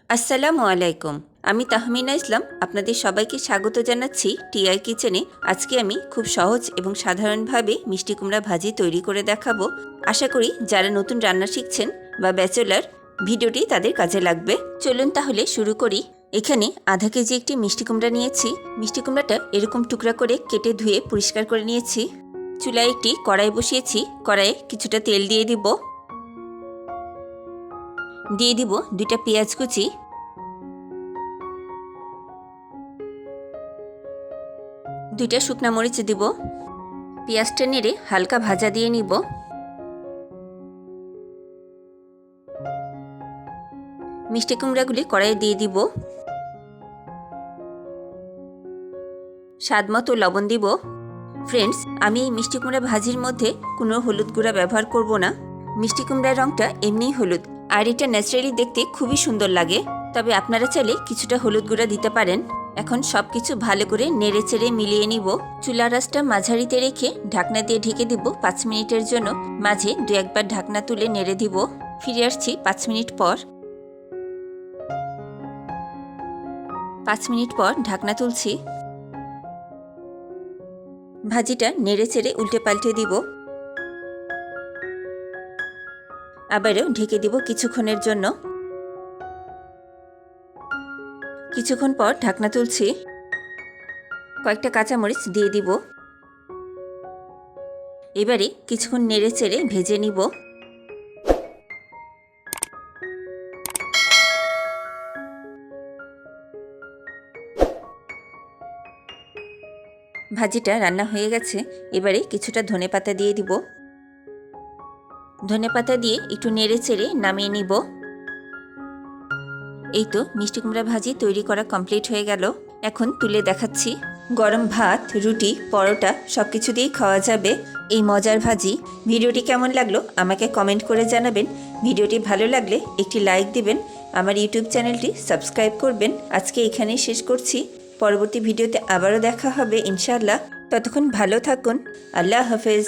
আসসালামু আলাইকুম। আমি তাহমিনা ইসলাম আপনাদের সবাইকে স্বাগত জানাচ্ছি টিআই কিচেনে। আজকে আমি খুব সহজ এবং সাধারণভাবে মিষ্টি কুমড়া ভাজি তৈরি করে দেখাবো। আশা করি যারা নতুন রান্না শিখছেন বা ব্যাচেলার, ভিডিওটি তাদের কাজে লাগবে। চলুন তাহলে শুরু করি। এখানে আধা কেজি একটি মিষ্টি কুমড়া নিয়েছি। মিষ্টি কুমড়াটা এরকম টুকরা করে কেটে ধুয়ে পরিষ্কার করে নিয়েছি। চুলায় একটি কড়াই বসিয়েছি। কড়াইয়ে কিছুটা তেল দিয়ে দিব 2টা পেঁয়াজ কুচি, 2টা শুকনা মরিচ দিব। পেঁয়াজটা নেড়ে হালকা ভাজা দিয়ে নিব। মিষ্টি কুমড়াগুলি কড়াইয়ে দিয়ে দিব। স্বাদমতো লবণ দিব। ফ্রেন্ডস, আমি এই মিষ্টি কুমড়া ভাজির মধ্যে কোনো হলুদ গুঁড়া ব্যবহার করব না। মিষ্টি কুমড়ার রঙটা এমনিই হলুদ, আর এটা ন্যাচারালি দেখতে খুবই সুন্দর লাগে। তবে আপনারা চাইলে কিছুটা হলুদ গুঁড়া দিতে পারেন। এখন সব কিছু ভালো করে নেড়ে চেড়ে মিলিয়ে নিব। চুলার আঁচটা মাঝারিতে রেখে ঢাকনা দিয়ে ঢেকে দিব 5 মিনিটের জন্য। মাঝে 2-1 বার ঢাকনা তুলে নেড়ে দিব। ফিরে আসছি 5 মিনিট পর। 5 মিনিট পর ঢাকনা তুলছি। ভাজিটা নেড়ে চেড়ে উল্টে পাল্টে দিব। আবারও ঢেকে দিব কিছুক্ষণের জন্য। কিছুক্ষণ পর ঢাকনা তুলছি। কয়েকটা কাঁচামরিচ দিয়ে দিব। এবারে কিছুক্ষণ নেড়ে চেড়ে ভেজে নিব। ভাজিটা রান্না হয়ে গেছে। এবারে কিছুটা ধনেপাতা দিয়ে দিব। ধনেপাতা দিয়ে একটু নেড়ে চেড়ে নামিয়ে নিব। এই তো মিষ্টি কুমড়া ভাজি তৈরি করা কমপ্লিট হয়ে গেল। এখন তুলে দেখাচ্ছি। গরম ভাত, রুটি, পরোটা সব কিছু দিয়েই খাওয়া যাবে এই মজার ভাজি। ভিডিওটি কেমন লাগলো আমাকে কমেন্ট করে জানাবেন। ভিডিওটি ভালো লাগলে একটি লাইক দিবেন। আমার ইউটিউব চ্যানেলটি সাবস্ক্রাইব করবেন। আজকে এখানেই শেষ করছি। পরবর্তী ভিডিওতে আবারও দেখা হবে ইনশাআল্লাহ। ততক্ষণ ভালো থাকুন। আল্লাহ হাফেজ।